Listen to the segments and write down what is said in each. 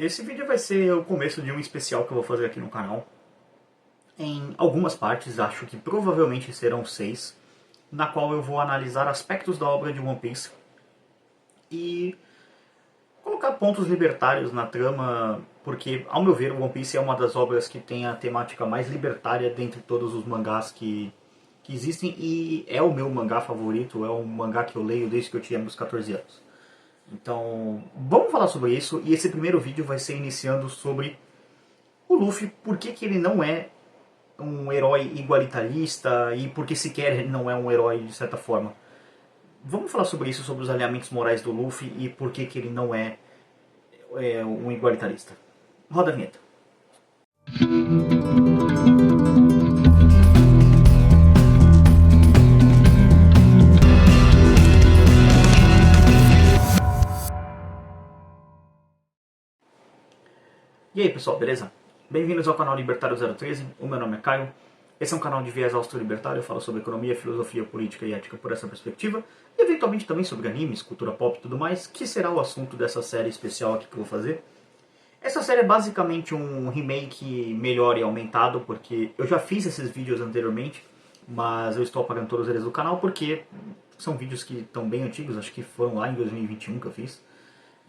Esse vídeo vai ser o começo de um especial que eu vou fazer aqui no canal. Em algumas partes, acho que provavelmente serão 6, na qual eu vou analisar aspectos da obra de One Piece e colocar pontos libertários na trama, porque, ao meu ver, One Piece é uma das obras que tem a temática mais libertária dentre todos os mangás que existem, e é o meu mangá favorito, é um mangá que eu leio desde que eu tinha meus 14 anos. Então, vamos falar sobre isso, e esse primeiro vídeo vai ser iniciando sobre o Luffy, por que ele não é um herói igualitarista e por que sequer ele não é um herói de certa forma. Vamos falar sobre isso, sobre os alinhamentos morais do Luffy e por que ele não é um igualitarista. Roda a vinheta. E aí pessoal, beleza? Bem-vindos ao canal Libertário 013, o meu nome é Caio. Esse é um canal de viés austro-libertário, eu falo sobre economia, filosofia, política e ética por essa perspectiva, e eventualmente também sobre animes, cultura pop e tudo mais, que será o assunto dessa série especial aqui que eu vou fazer. Essa série é basicamente um remake melhor e aumentado, porque eu já fiz esses vídeos anteriormente, mas eu estou apagando todos eles do canal porque são vídeos que estão bem antigos, acho que foram lá em 2021 que eu fiz.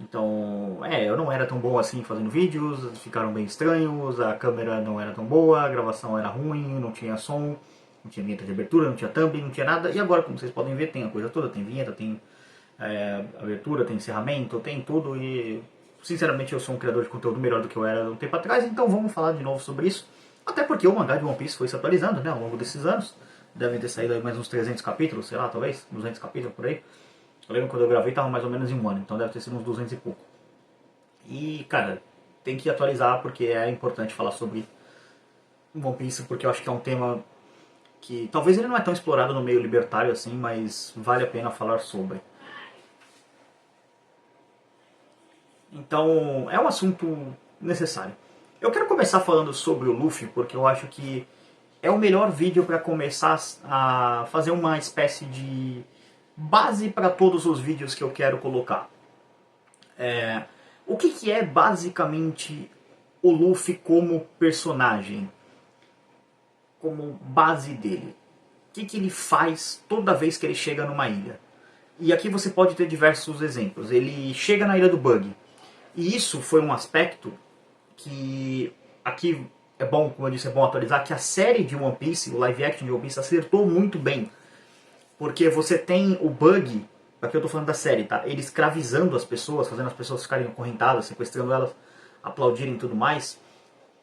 Então, eu não era tão bom assim fazendo vídeos, ficaram bem estranhos, a câmera não era tão boa, a gravação era ruim, não tinha som, não tinha vinheta de abertura, não tinha thumb, não tinha nada. E agora, como vocês podem ver, tem a coisa toda, tem vinheta, tem abertura, tem encerramento, tem tudo. E, sinceramente, eu sou um criador de conteúdo melhor do que eu era um tempo atrás, então vamos falar de novo sobre isso. Até porque o mangá de One Piece foi se atualizando, né, ao longo desses anos. Devem ter saído aí mais uns 300 capítulos, sei lá, talvez, 200 capítulos por aí. Eu lembro quando eu gravei estava mais ou menos em um ano, então deve ter sido uns 200 e pouco. E, cara, tem que atualizar porque é importante falar sobre One Piece, porque eu acho que é um tema que talvez ele não é tão explorado no meio libertário assim, mas vale a pena falar sobre. Então, é um assunto necessário. Eu quero começar falando sobre o Luffy, porque eu acho que é o melhor vídeo para começar a fazer uma espécie de base para todos os vídeos que eu quero colocar. O que é basicamente o Luffy como personagem? Como base dele? O que ele faz toda vez que ele chega numa ilha? E aqui você pode ter diversos exemplos. Ele chega na ilha do Bug. E isso foi um aspecto que aqui é bom, como eu disse, é bom atualizar, que a série de One Piece, o live action de One Piece, acertou muito bem. Porque você tem o Bug, aqui eu tô falando da série, tá? Ele escravizando as pessoas, fazendo as pessoas ficarem acorrentadas, sequestrando elas, aplaudirem e tudo mais.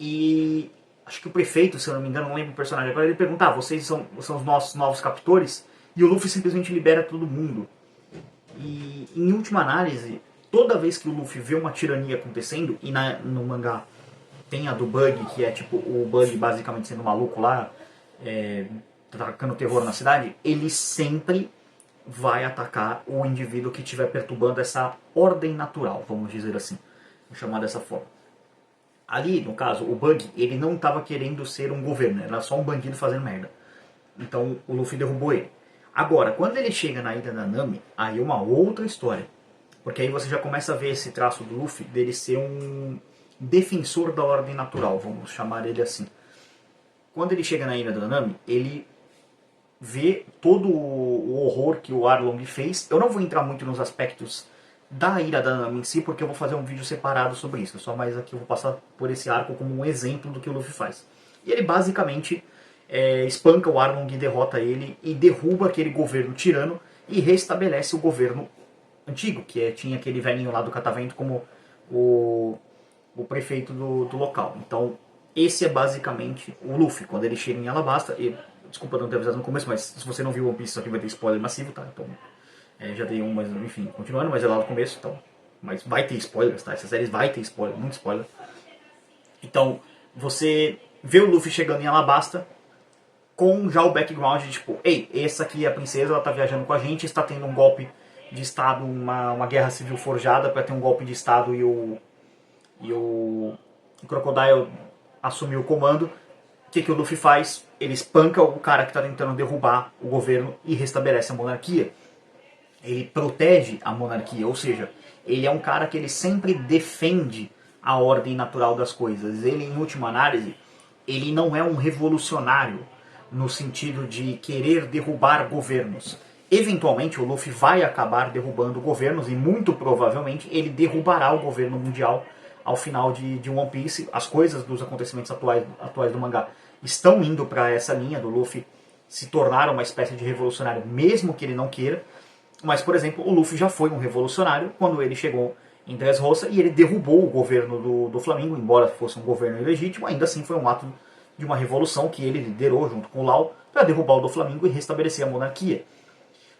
E acho que o prefeito, se eu não me engano, não lembro o personagem agora, ele pergunta, vocês são os nossos novos captores? E o Luffy simplesmente libera todo mundo. E em última análise, toda vez que o Luffy vê uma tirania acontecendo, e no mangá tem a do Bug, que é tipo o Bug basicamente sendo maluco lá, atacando terror na cidade, ele sempre vai atacar o indivíduo que estiver perturbando essa ordem natural, vamos dizer assim, vou chamar dessa forma. Ali, no caso, o Bug, ele não estava querendo ser um governo, era só um bandido fazendo merda. Então o Luffy derrubou ele. Agora, quando ele chega na ilha da Nami, aí é uma outra história. Porque aí você já começa a ver esse traço do Luffy, dele ser um defensor da ordem natural, vamos chamar ele assim. Quando ele chega na ilha da Nami, ele vê todo o horror que o Arlong fez. Eu não vou entrar muito nos aspectos da ilha da Nami em si, porque eu vou fazer um vídeo separado sobre isso. Só mais aqui eu vou passar por esse arco como um exemplo do que o Luffy faz. E ele basicamente espanca o Arlong, derrota ele e derruba aquele governo tirano e restabelece o governo antigo, que tinha aquele velhinho lá do catavento como o prefeito do local. Então esse é basicamente o Luffy, quando ele chega em Alabasta. E desculpa não ter avisado no começo, mas se você não viu One Piece, isso aqui vai ter spoiler massivo, tá? Então, já dei um, mas enfim, continuando, mas é lá no começo, então. Mas vai ter spoilers, tá? Essa série vai ter spoiler, muito spoiler. Então, você vê o Luffy chegando em Alabasta, com já o background de tipo, ei, essa aqui é a princesa, ela tá viajando com a gente, está tendo um golpe de estado, uma guerra civil forjada para ter um golpe de estado e o Crocodile assumiu o comando. O que o Luffy faz? Ele espanca o cara que está tentando derrubar o governo e restabelece a monarquia. Ele protege a monarquia, ou seja, ele é um cara que ele sempre defende a ordem natural das coisas. Ele, em última análise, ele não é um revolucionário no sentido de querer derrubar governos. Eventualmente o Luffy vai acabar derrubando governos e muito provavelmente ele derrubará o governo mundial ao final de One Piece. As coisas dos acontecimentos atuais do mangá estão indo para essa linha do Luffy se tornar uma espécie de revolucionário, mesmo que ele não queira. Mas, por exemplo, o Luffy já foi um revolucionário quando ele chegou em Dressrosa e ele derrubou o governo do Flamengo, embora fosse um governo ilegítimo, ainda assim foi um ato de uma revolução que ele liderou junto com o Lau para derrubar o do Flamengo e restabelecer a monarquia.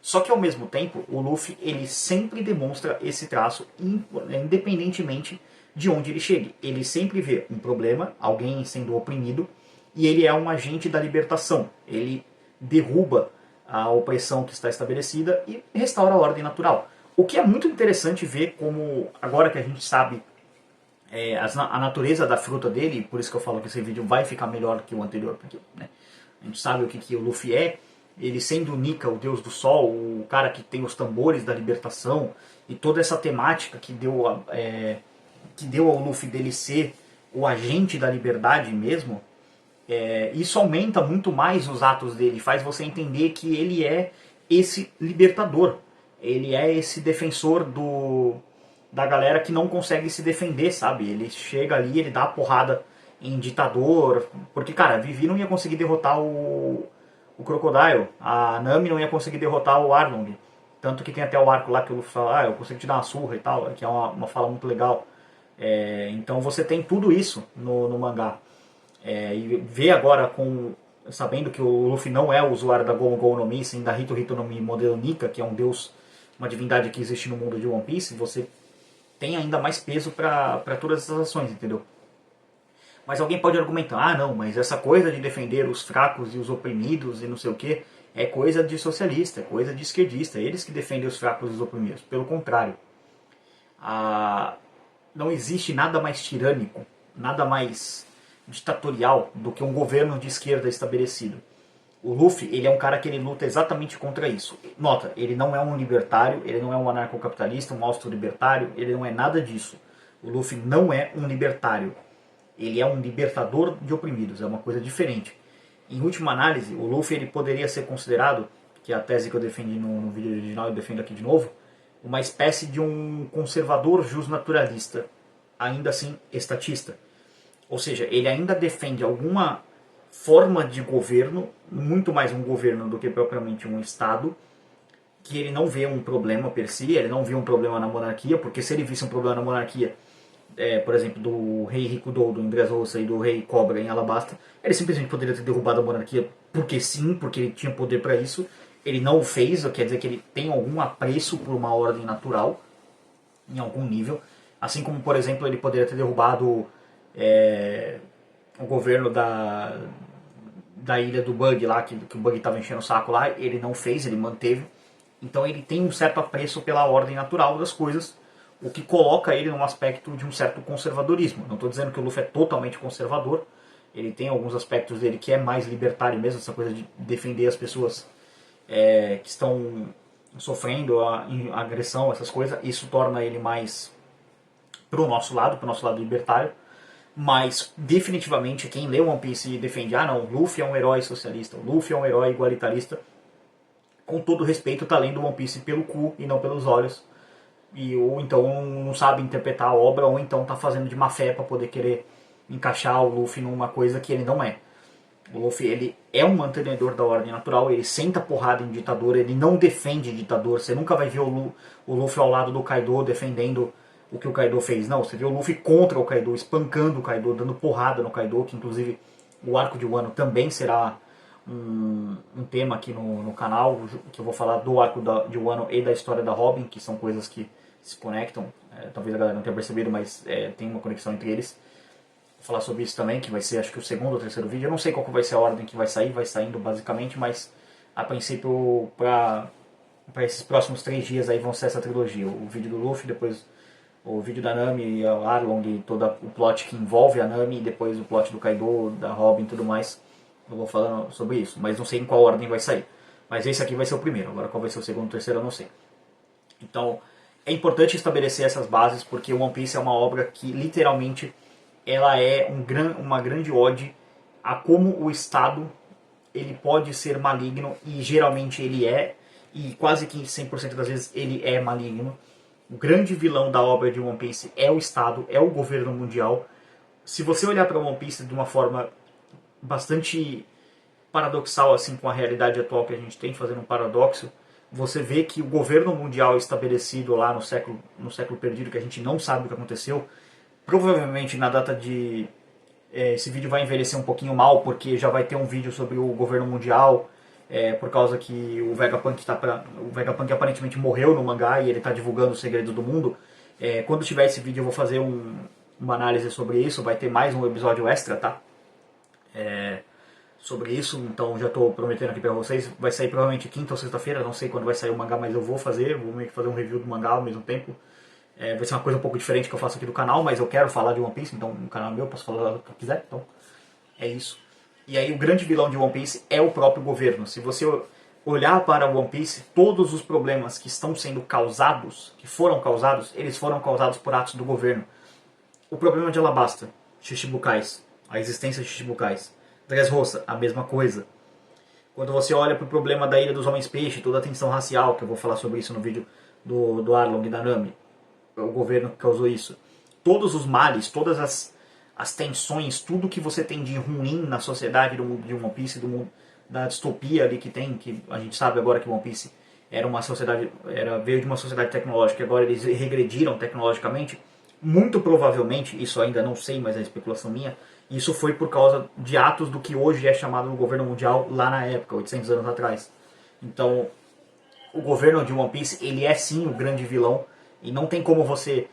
Só que ao mesmo tempo, o Luffy ele sempre demonstra esse traço independentemente de onde ele chegue. Ele sempre vê um problema, alguém sendo oprimido, e ele é um agente da libertação. Ele derruba a opressão que está estabelecida e restaura a ordem natural. O que é muito interessante ver como, agora que a gente sabe a natureza da fruta dele, por isso que eu falo que esse vídeo vai ficar melhor que o anterior, porque né, a gente sabe o que o Luffy é, ele sendo o Nika, o deus do sol, o cara que tem os tambores da libertação, e toda essa temática que deu ao Luffy dele ser o agente da liberdade mesmo, isso aumenta muito mais os atos dele, faz você entender que ele é esse libertador, ele é esse defensor da galera que não consegue se defender, sabe? Ele chega ali, ele dá a porrada em ditador, porque, cara, a Vivi não ia conseguir derrotar o Crocodile, a Nami não ia conseguir derrotar o Arlong, tanto que tem até o arco lá que o Luffy fala, eu consigo te dar uma surra e tal, que é uma fala muito legal. Então você tem tudo isso no mangá. E ver agora, sabendo que o Luffy não é o usuário da Gomu Gomu no Mi, sim da Hito Hito no Mi modelo Nika, que é um deus, uma divindade que existe no mundo de One Piece, você tem ainda mais peso para todas essas ações, entendeu? Mas alguém pode argumentar, não, mas essa coisa de defender os fracos e os oprimidos e não sei o que, é coisa de socialista, é coisa de esquerdista, eles que defendem os fracos e os oprimidos. Pelo contrário, não existe nada mais tirânico, nada mais ditatorial do que um governo de esquerda estabelecido. O Luffy, ele é um cara que ele luta exatamente contra isso. Nota, ele não é um libertário, ele não é um anarcocapitalista, um austro-libertário, ele não é nada disso. O Luffy não é um libertário. Ele é um libertador de oprimidos, é uma coisa diferente. Em última análise, o Luffy ele poderia ser considerado, que é a tese que eu defendi no vídeo original e defendo aqui de novo, uma espécie de um conservador justnaturalista, ainda assim estatista. Ou seja, ele ainda defende alguma forma de governo, muito mais um governo do que propriamente um Estado, que ele não vê um problema per si, ele não vê um problema na monarquia, porque se ele visse um problema na monarquia, por exemplo, do rei Rikudo em Dressrosa e do rei Cobra em Alabasta, ele simplesmente poderia ter derrubado a monarquia porque sim, porque ele tinha poder para isso. Ele não o fez, quer dizer que ele tem algum apreço por uma ordem natural, em algum nível. Assim como, por exemplo, ele poderia ter derrubado o governo da ilha do Bug lá, que o Bug estava enchendo o saco lá, ele não fez, ele manteve. Então ele tem um certo apreço pela ordem natural das coisas, o que coloca ele num aspecto de um certo conservadorismo. Não estou dizendo que o Luffy é totalmente conservador, ele tem alguns aspectos dele que é mais libertário mesmo, essa coisa de defender as pessoas que estão sofrendo a agressão, essas coisas, isso torna ele mais pro nosso lado libertário. Mas definitivamente quem lê One Piece e defende, não, o Luffy é um herói socialista, o Luffy é um herói igualitarista, com todo respeito tá lendo One Piece pelo cu e não pelos olhos, ou então não sabe interpretar a obra, ou então tá fazendo de má fé para poder querer encaixar o Luffy numa coisa que ele não é. O Luffy ele é um mantenedor da ordem natural, ele senta porrada em ditador, ele não defende ditador, você nunca vai ver o Luffy ao lado do Kaido defendendo o que o Kaido fez. Não, você vê o Luffy contra o Kaido, espancando o Kaido, dando porrada no Kaido, que inclusive o arco de Wano também será um tema aqui no canal, que eu vou falar do arco de Wano e da história da Robin, que são coisas que se conectam, talvez a galera não tenha percebido, mas tem uma conexão entre eles. Vou falar sobre isso também, que vai ser acho que o segundo ou terceiro vídeo, eu não sei qual que vai ser a ordem que vai saindo basicamente, mas a princípio para esses próximos 3 dias aí vão ser essa trilogia, o vídeo do Luffy, depois o vídeo da Nami, a Arlong e todo o plot que envolve a Nami, e depois o plot do Kaido, da Robin e tudo mais. Eu vou falando sobre isso, mas não sei em qual ordem vai sair. Mas esse aqui vai ser o primeiro, agora qual vai ser o segundo e o terceiro eu não sei. Então, É importante estabelecer essas bases porque One Piece é uma obra que literalmente ela é uma grande ode a como o Estado ele pode ser maligno, e geralmente ele é, e quase que 100% das vezes ele é maligno. O grande vilão da obra de One Piece é o Estado, é o governo mundial. Se você olhar para One Piece de uma forma bastante paradoxal assim com a realidade atual que a gente tem, fazendo um paradoxo, você vê que o governo mundial estabelecido lá no século perdido, que a gente não sabe o que aconteceu, provavelmente na data de esse vídeo vai envelhecer um pouquinho mal, porque já vai ter um vídeo sobre o governo mundial, por causa que o Vegapunk aparentemente morreu no mangá e ele está divulgando o segredo do mundo. Quando tiver esse vídeo eu vou fazer uma análise sobre isso, vai ter mais um episódio extra, tá? Sobre isso, então já estou prometendo aqui para vocês, vai sair provavelmente quinta ou sexta-feira, não sei quando vai sair o mangá, mas eu vou meio que fazer um review do mangá ao mesmo tempo. Vai ser uma coisa um pouco diferente que eu faço aqui do canal, mas eu quero falar de One Piece, então no canal é meu, eu posso falar o que eu quiser, então é isso. E aí o grande vilão de One Piece é o próprio governo. Se você olhar para One Piece, todos os problemas que estão sendo causados, que foram causados, eles foram causados por atos do governo. O problema de Alabasta, Shichibukais, a existência de Shichibukais. Dressrosa, a mesma coisa. Quando você olha para o problema da Ilha dos Homens-Peixe, toda a tensão racial, que eu vou falar sobre isso no vídeo do Arlong e da Nami, o governo que causou isso. Todos os males, todas as tensões, tudo que você tem de ruim na sociedade do mundo de One Piece, do mundo da distopia ali que tem, que a gente sabe agora que One Piece era uma sociedade, veio de uma sociedade tecnológica, e agora eles regrediram tecnologicamente. Muito provavelmente, isso ainda não sei, mas é especulação minha, isso foi por causa de atos do que hoje é chamado o governo mundial lá na época, 800 anos atrás. Então, o governo de One Piece, ele é sim o grande vilão, e não tem como você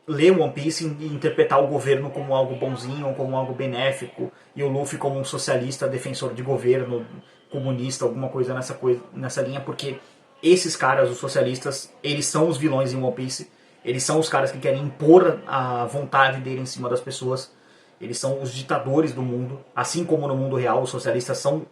ler One Piece e interpretar o governo como algo bonzinho, como algo benéfico, e o Luffy como um socialista, defensor de governo, comunista, alguma coisa nessa linha, porque esses caras, os socialistas, eles são os vilões em One Piece, eles são os caras que querem impor a vontade dele em cima das pessoas, eles são os ditadores do mundo, assim como no mundo real os socialistas são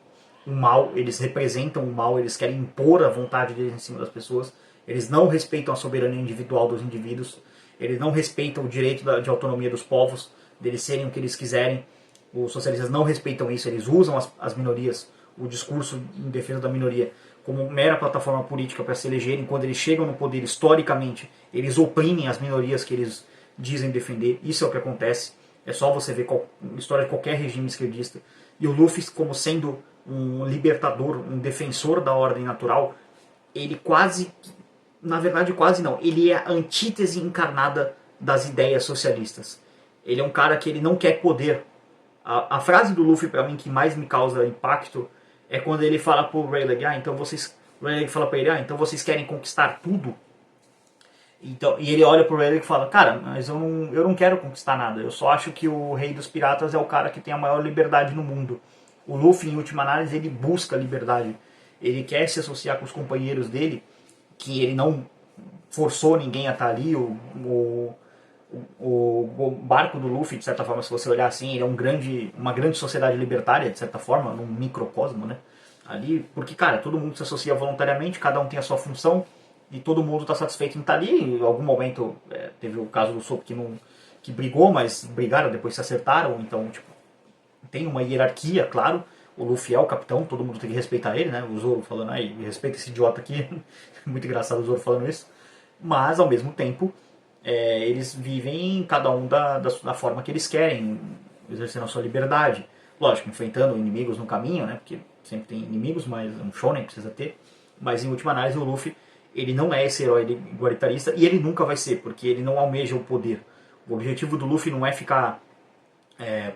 o mal, eles representam o mal, eles querem impor a vontade deles em cima das pessoas, eles não respeitam a soberania individual dos indivíduos, eles não respeitam o direito de autonomia dos povos, deles serem o que eles quiserem. Os socialistas não respeitam isso, eles usam as minorias, o discurso em defesa da minoria, como mera plataforma política para se elegerem. Quando eles chegam no poder, historicamente, eles oprimem as minorias que eles dizem defender. Isso é o que acontece. É só você ver a história de qualquer regime esquerdista. E o Luffy, como sendo um libertador, um defensor da ordem natural, ele quase, na verdade quase não, ele é a antítese encarnada das ideias socialistas. Ele é um cara que ele não quer poder. A frase do Luffy para mim que mais me causa impacto é quando ele fala pro Rayleigh, Rayleigh fala para ele, então vocês querem conquistar tudo? Então, e ele olha pro Rayleigh e fala, cara, mas eu não quero conquistar nada, eu só acho que o rei dos piratas é o cara que tem a maior liberdade no mundo. O Luffy, em última análise, ele busca liberdade. Ele quer se associar com os companheiros dele, que ele não forçou ninguém a estar ali. O barco do Luffy, de certa forma, se você olhar assim, ele é uma grande sociedade libertária, de certa forma, num microcosmo, né? Ali, porque, cara, todo mundo se associa voluntariamente, cada um tem a sua função, e todo mundo está satisfeito em estar ali. Em algum momento, teve o caso do Sop que brigou, mas brigaram, depois se acertaram, então, tipo, tem uma hierarquia, claro. O Luffy é o capitão, todo mundo tem que respeitar ele, né? O Zoro falando, respeita esse idiota aqui. Muito engraçado o Zoro falando isso. Mas, ao mesmo tempo, eles vivem cada um da forma que eles querem, exercendo a sua liberdade. Lógico, enfrentando inimigos no caminho, né? Porque sempre tem inimigos, mas um shonen precisa ter. Mas, em última análise, o Luffy, ele não é esse herói igualitarista, e ele nunca vai ser, porque ele não almeja o poder. O objetivo do Luffy não é ficar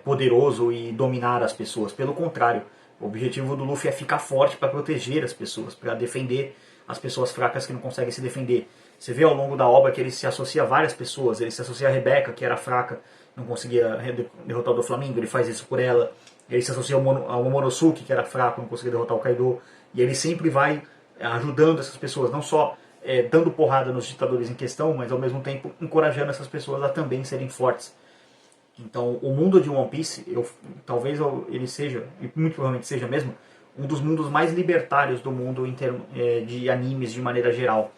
poderoso e dominar as pessoas. Pelo contrário, o objetivo do Luffy é ficar forte para proteger as pessoas, para defender as pessoas fracas que não conseguem se defender. Você vê ao longo da obra que ele se associa a várias pessoas. Ele se associa a Rebecca, que era fraca, não conseguia derrotar o Doflamingo, ele faz isso por ela. Ele se associa ao Momonosuke, que era fraco, não conseguia derrotar o Kaido. E ele sempre vai ajudando essas pessoas, não só dando porrada nos ditadores em questão, mas ao mesmo tempo encorajando essas pessoas a também serem fortes. Então, o mundo de One Piece, talvez ele seja, e muito provavelmente seja mesmo, um dos mundos mais libertários do mundo em termos de animes de maneira geral.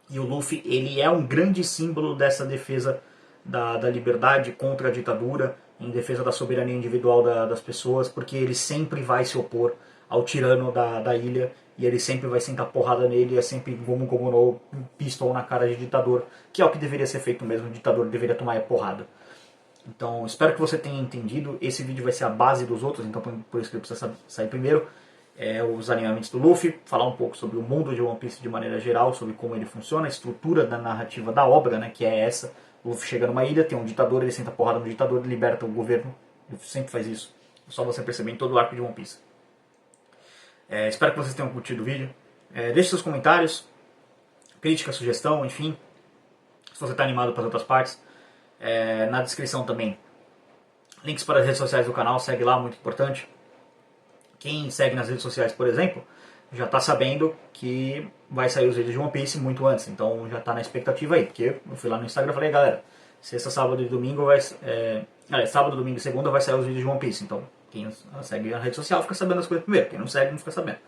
E o Luffy, ele é um grande símbolo dessa defesa da liberdade contra a ditadura, em defesa da soberania individual das pessoas, porque ele sempre vai se opor ao tirano da ilha, e ele sempre vai sentar porrada nele, é sempre Gomu Gomu no pistol na cara de ditador, que é o que deveria ser feito mesmo, o ditador deveria tomar a porrada. Então, espero que você tenha entendido. Esse vídeo vai ser a base dos outros, então por isso que ele precisa sair primeiro. Os alinhamentos do Luffy, falar um pouco sobre o mundo de One Piece de maneira geral, sobre como ele funciona, a estrutura da narrativa da obra, né, que é essa. O Luffy chega numa ilha, tem um ditador, ele senta porrada no ditador, ele liberta o governo. Ele sempre faz isso. É só você perceber em todo o arco de One Piece. Espero que vocês tenham curtido o vídeo. Deixe seus comentários, crítica, sugestão, enfim. Se você está animado para as outras partes. Na descrição também links para as redes sociais do canal, segue lá, muito importante. Quem segue nas redes sociais, por exemplo, já está sabendo que vai sair os vídeos de One Piece muito antes, então já está na expectativa aí, porque eu fui lá no Instagram e falei, galera, sexta, sábado e domingo sábado, domingo e segunda vai sair os vídeos de One Piece, então quem segue na rede social fica sabendo as coisas primeiro, quem não segue não fica sabendo.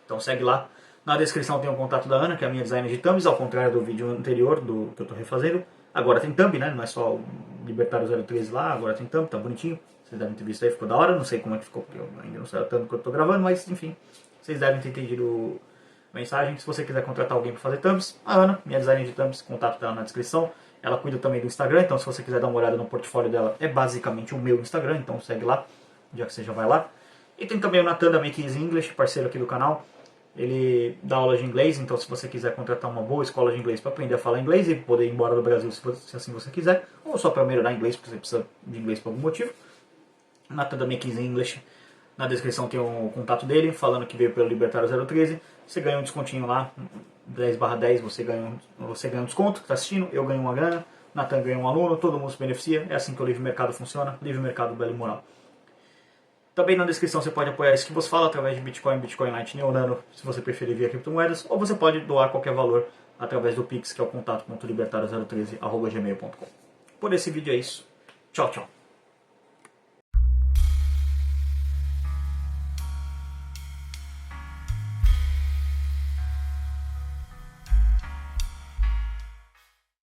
Então segue lá. Na descrição tem o contato da Ana, que é a minha designer de thumbs, ao contrário do vídeo anterior do que eu estou refazendo. Agora tem thumb, né? Não é só o Libertário 013 lá, agora tem thumb, tá bonitinho. Vocês devem ter visto aí, ficou da hora. Não sei como é que ficou, porque eu ainda não sei o thumb que eu estou gravando, mas enfim, vocês devem ter entendido a mensagem. Se você quiser contratar alguém para fazer thumbs, a Ana, minha designer de thumbs, contato dela na descrição. Ela cuida também do Instagram, então se você quiser dar uma olhada no portfólio dela, é basicamente o meu Instagram, então segue lá, já que você já vai lá. E tem também o Nathan da Make Easy English, parceiro aqui do canal. Ele dá aula de inglês, então se você quiser contratar uma boa escola de inglês para aprender a falar inglês e poder ir embora do Brasil se assim você quiser, ou só para melhorar inglês porque você precisa de inglês por algum motivo, Nathan da Make Easy English, na descrição tem o contato dele, falando que veio pelo Libertário 013, você ganha um descontinho lá, 10/10 você ganha um desconto, está assistindo, eu ganho uma grana, Nathan ganha um aluno, todo mundo se beneficia, é assim que o livre mercado funciona, livre mercado belo e moral. Também na descrição você pode apoiar isso que você fala através de Bitcoin, Bitcoin Lightning ou Nano, se você preferir via criptomoedas, ou você pode doar qualquer valor através do Pix, que é o contato.libertario013@gmail.com. Por esse vídeo é isso. Tchau, tchau.